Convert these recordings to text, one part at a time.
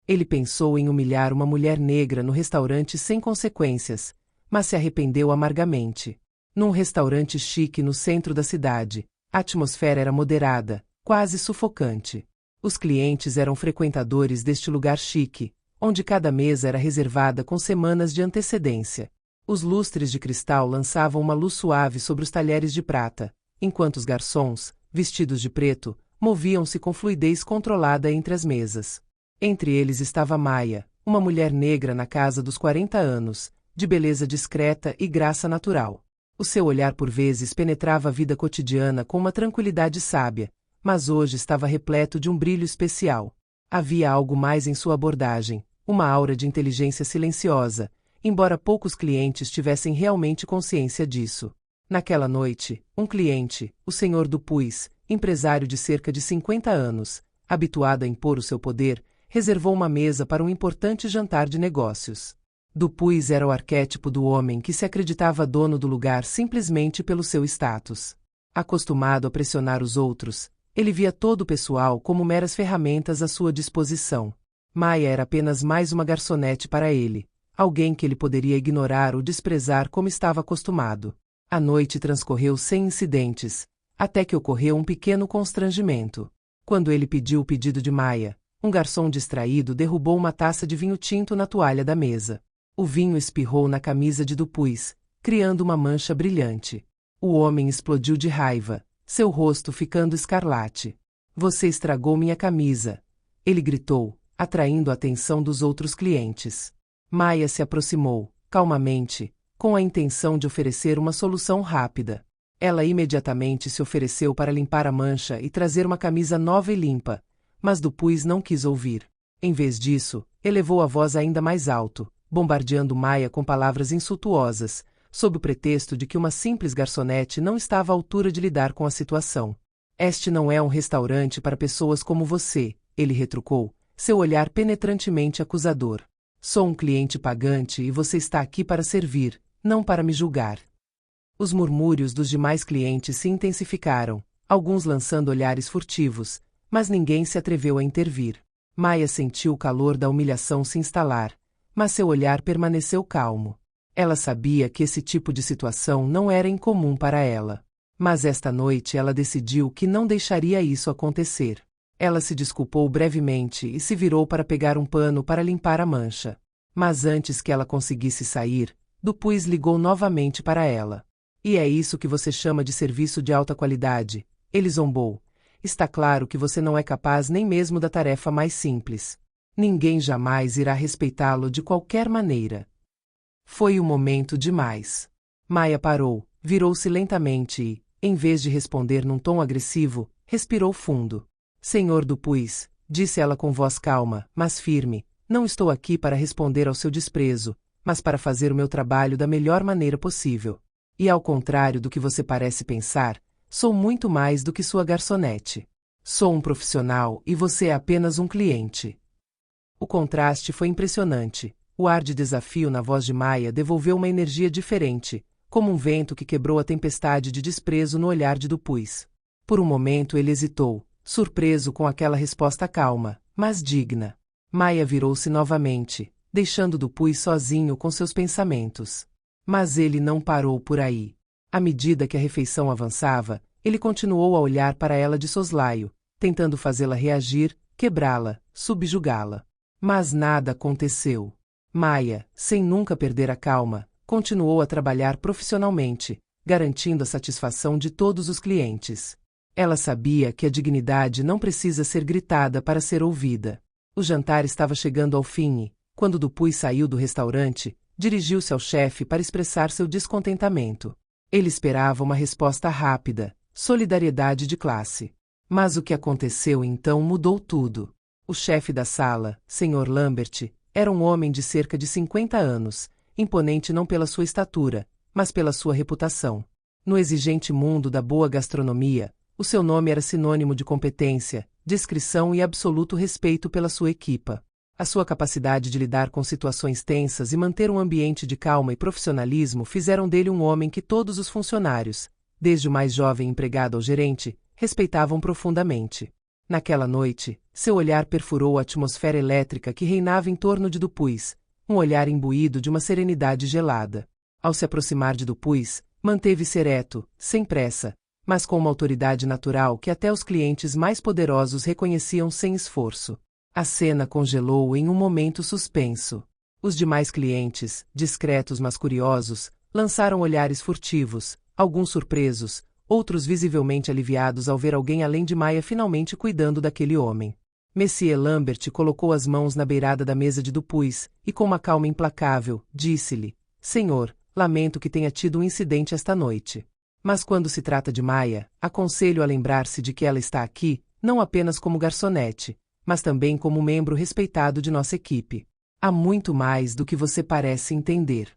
Ele pensou em humilhar uma mulher negra no restaurante sem consequências, mas se arrependeu amargamente. Num restaurante chique no centro da cidade, a atmosfera era moderada, quase sufocante. Os clientes eram frequentadores deste lugar chique, onde cada mesa era reservada com semanas de antecedência. Os lustres de cristal lançavam uma luz suave sobre os talheres de prata, enquanto os garçons, vestidos de preto, moviam-se com fluidez controlada entre as mesas. Entre eles estava Maya, uma mulher negra na casa dos 40 anos, de beleza discreta e graça natural. O seu olhar por vezes penetrava a vida cotidiana com uma tranquilidade sábia, mas hoje estava repleto de um brilho especial. Havia algo mais em sua abordagem, uma aura de inteligência silenciosa, embora poucos clientes tivessem realmente consciência disso. Naquela noite, um cliente, o Sr. Dupuis, empresário de cerca de 50 anos, habituado a impor o seu poder, reservou uma mesa para um importante jantar de negócios. Dupuis era o arquétipo do homem que se acreditava dono do lugar simplesmente pelo seu status. Acostumado a pressionar os outros, ele via todo o pessoal como meras ferramentas à sua disposição. Maya era apenas mais uma garçonete para ele, alguém que ele poderia ignorar ou desprezar como estava acostumado. A noite transcorreu sem incidentes, até que ocorreu um pequeno constrangimento. Quando ele pediu o pedido de Maya, um garçom distraído derrubou uma taça de vinho tinto na toalha da mesa. O vinho espirrou na camisa de Dupuis, criando uma mancha brilhante. O homem explodiu de raiva, seu rosto ficando escarlate. "Você estragou minha camisa", ele gritou, atraindo a atenção dos outros clientes. Maya se aproximou, calmamente, com a intenção de oferecer uma solução rápida. Ela imediatamente se ofereceu para limpar a mancha e trazer uma camisa nova e limpa, mas Dupuis não quis ouvir. Em vez disso, elevou a voz ainda mais alto, bombardeando Maya com palavras insultuosas, sob o pretexto de que uma simples garçonete não estava à altura de lidar com a situação. "Este não é um restaurante para pessoas como você", ele retrucou, seu olhar penetrantemente acusador. "Sou um cliente pagante e você está aqui para servir, não para me julgar." Os murmúrios dos demais clientes se intensificaram, alguns lançando olhares furtivos, mas ninguém se atreveu a intervir. Maya sentiu o calor da humilhação se instalar, mas seu olhar permaneceu calmo. Ela sabia que esse tipo de situação não era incomum para ela. Mas esta noite ela decidiu que não deixaria isso acontecer. Ela se desculpou brevemente e se virou para pegar um pano para limpar a mancha. Mas antes que ela conseguisse sair, Dupuis ligou novamente para ela. "E é isso que você chama de serviço de alta qualidade?", ele zombou. "Está claro que você não é capaz nem mesmo da tarefa mais simples. Ninguém jamais irá respeitá-lo de qualquer maneira." Foi um momento demais. Maya parou, virou-se lentamente e, em vez de responder num tom agressivo, respirou fundo. "Senhor Dupuis", disse ela com voz calma, mas firme, "não estou aqui para responder ao seu desprezo, mas para fazer o meu trabalho da melhor maneira possível. E ao contrário do que você parece pensar, sou muito mais do que sua garçonete. Sou um profissional e você é apenas um cliente." O contraste foi impressionante. O ar de desafio na voz de Maya devolveu uma energia diferente, como um vento que quebrou a tempestade de desprezo no olhar de Dupuis. Por um momento ele hesitou, surpreso com aquela resposta calma, mas digna. Maya virou-se novamente, deixando Dupuis sozinho com seus pensamentos. Mas ele não parou por aí. À medida que a refeição avançava, ele continuou a olhar para ela de soslaio, tentando fazê-la reagir, quebrá-la, subjugá-la. Mas nada aconteceu. Maya, sem nunca perder a calma, continuou a trabalhar profissionalmente, garantindo a satisfação de todos os clientes. Ela sabia que a dignidade não precisa ser gritada para ser ouvida. O jantar estava chegando ao fim e, quando Dupuis saiu do restaurante, dirigiu-se ao chefe para expressar seu descontentamento. Ele esperava uma resposta rápida, solidariedade de classe. Mas o que aconteceu então mudou tudo. O chefe da sala, Sr. Lambert, era um homem de cerca de 50 anos, imponente não pela sua estatura, mas pela sua reputação. No exigente mundo da boa gastronomia, o seu nome era sinônimo de competência, discrição e absoluto respeito pela sua equipa. A sua capacidade de lidar com situações tensas e manter um ambiente de calma e profissionalismo fizeram dele um homem que todos os funcionários, desde o mais jovem empregado ao gerente, respeitavam profundamente. Naquela noite, seu olhar perfurou a atmosfera elétrica que reinava em torno de Dupuis, um olhar imbuído de uma serenidade gelada. Ao se aproximar de Dupuis, manteve-se ereto, sem pressa, mas com uma autoridade natural que até os clientes mais poderosos reconheciam sem esforço. A cena congelou em um momento suspenso. Os demais clientes, discretos mas curiosos, lançaram olhares furtivos, alguns surpresos, outros visivelmente aliviados ao ver alguém além de Maia finalmente cuidando daquele homem. Monsieur Lambert colocou as mãos na beirada da mesa de Dupuis, e com uma calma implacável, disse-lhe: Senhor, lamento que tenha tido um incidente esta noite. Mas quando se trata de Maia, aconselho a lembrar-se de que ela está aqui, não apenas como garçonete, mas também como membro respeitado de nossa equipe. Há muito mais do que você parece entender.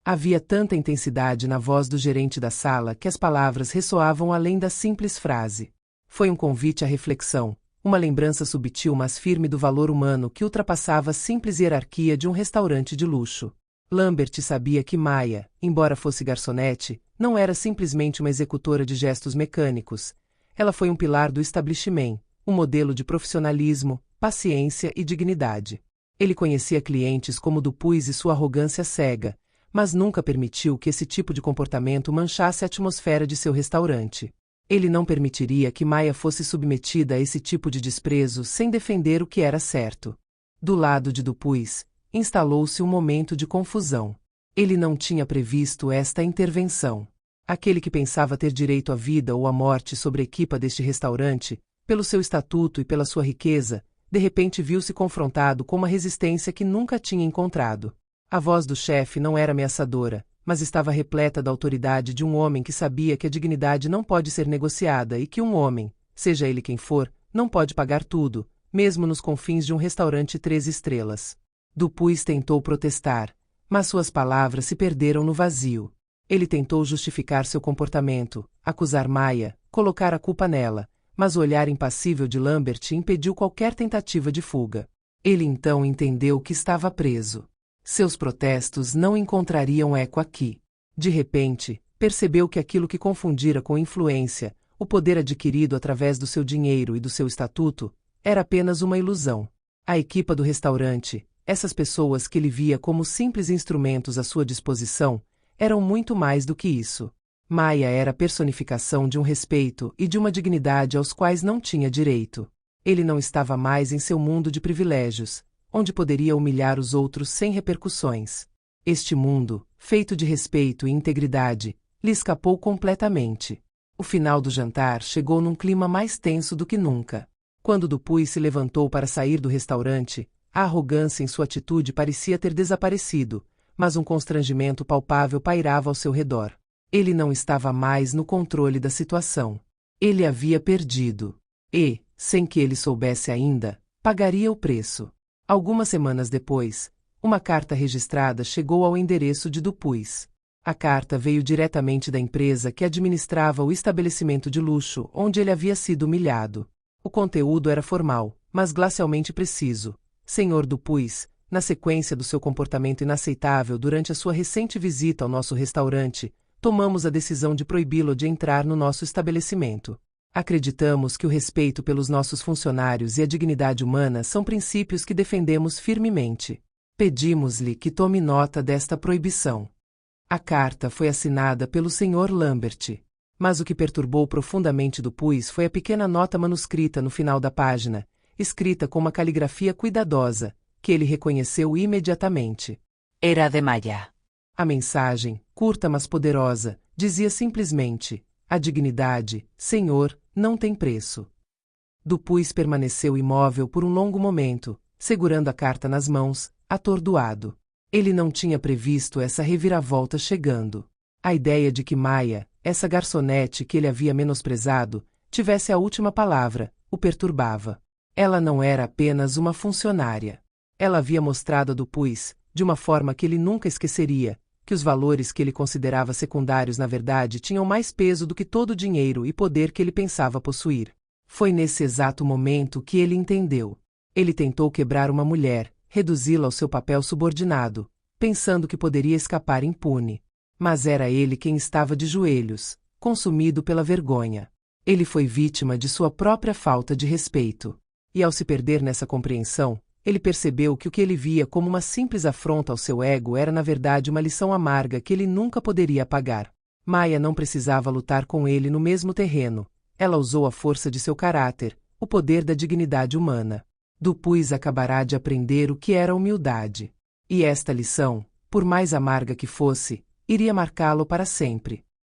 Havia tanta intensidade na voz do gerente da sala que as palavras ressoavam além da simples frase. Foi um convite à reflexão, uma lembrança subtil mas firme do valor humano que ultrapassava a simples hierarquia de um restaurante de luxo. Lambert sabia que Maia, embora fosse garçonete, não era simplesmente uma executora de gestos mecânicos. Ela foi um pilar do establishment, um modelo de profissionalismo, paciência e dignidade. Ele conhecia clientes como Dupuis e sua arrogância cega, mas nunca permitiu que esse tipo de comportamento manchasse a atmosfera de seu restaurante. Ele não permitiria que Maia fosse submetida a esse tipo de desprezo sem defender o que era certo. Do lado de Dupuis, instalou-se um momento de confusão. Ele não tinha previsto esta intervenção. Aquele que pensava ter direito à vida ou à morte sobre a equipa deste restaurante, pelo seu estatuto e pela sua riqueza, de repente viu-se confrontado com uma resistência que nunca tinha encontrado. A voz do chefe não era ameaçadora, mas estava repleta da autoridade de um homem que sabia que a dignidade não pode ser negociada e que um homem, seja ele quem for, não pode pagar tudo, mesmo nos confins de um restaurante 3 estrelas. Dupuis tentou protestar, mas suas palavras se perderam no vazio. Ele tentou justificar seu comportamento, acusar Maia, colocar a culpa nela, mas o olhar impassível de Lambert impediu qualquer tentativa de fuga. Ele então entendeu que estava preso. Seus protestos não encontrariam eco aqui. De repente, percebeu que aquilo que confundira com influência, o poder adquirido através do seu dinheiro e do seu estatuto, era apenas uma ilusão. A equipa do restaurante, essas pessoas que ele via como simples instrumentos à sua disposição, eram muito mais do que isso. Maia era a personificação de um respeito e de uma dignidade aos quais não tinha direito. Ele não estava mais em seu mundo de privilégios, onde poderia humilhar os outros sem repercussões. Este mundo, feito de respeito e integridade, lhe escapou completamente. O final do jantar chegou num clima mais tenso do que nunca. Quando Dupuis se levantou para sair do restaurante, a arrogância em sua atitude parecia ter desaparecido, mas um constrangimento palpável pairava ao seu redor. Ele não estava mais no controle da situação. Ele havia perdido. E, sem que ele soubesse ainda, pagaria o preço. Algumas semanas depois, uma carta registrada chegou ao endereço de Dupuis. A carta veio diretamente da empresa que administrava o estabelecimento de luxo onde ele havia sido humilhado. O conteúdo era formal, mas glacialmente preciso. Senhor Dupuis, na sequência do seu comportamento inaceitável durante a sua recente visita ao nosso restaurante, tomamos a decisão de proibi-lo de entrar no nosso estabelecimento. Acreditamos que o respeito pelos nossos funcionários e a dignidade humana são princípios que defendemos firmemente. Pedimos-lhe que tome nota desta proibição. A carta foi assinada pelo Sr. Lambert. Mas o que perturbou profundamente Dupuis foi a pequena nota manuscrita no final da página, escrita com uma caligrafia cuidadosa, que ele reconheceu imediatamente. Era de Maia. A mensagem, curta mas poderosa, dizia simplesmente: a dignidade, Senhor, não tem preço. Dupuis permaneceu imóvel por um longo momento, segurando a carta nas mãos, atordoado. Ele não tinha previsto essa reviravolta chegando. A ideia de que Maia, essa garçonete que ele havia menosprezado, tivesse a última palavra, o perturbava. Ela não era apenas uma funcionária. Ela havia mostrado a Dupuis, de uma forma que ele nunca esqueceria, que os valores que ele considerava secundários na verdade tinham mais peso do que todo o dinheiro e poder que ele pensava possuir. Foi nesse exato momento que ele entendeu. Ele tentou quebrar uma mulher, reduzi-la ao seu papel subordinado, pensando que poderia escapar impune. Mas era ele quem estava de joelhos, consumido pela vergonha. Ele foi vítima de sua própria falta de respeito. E ao se perder nessa compreensão, ele percebeu que o que ele via como uma simples afronta ao seu ego era na verdade uma lição amarga que ele nunca poderia apagar. Maya não precisava lutar com ele no mesmo terreno. Ela usou a força de seu caráter, o poder da dignidade humana. Dupuis acabará de aprender o que era humildade. E esta lição, por mais amarga que fosse, iria marcá-lo para sempre.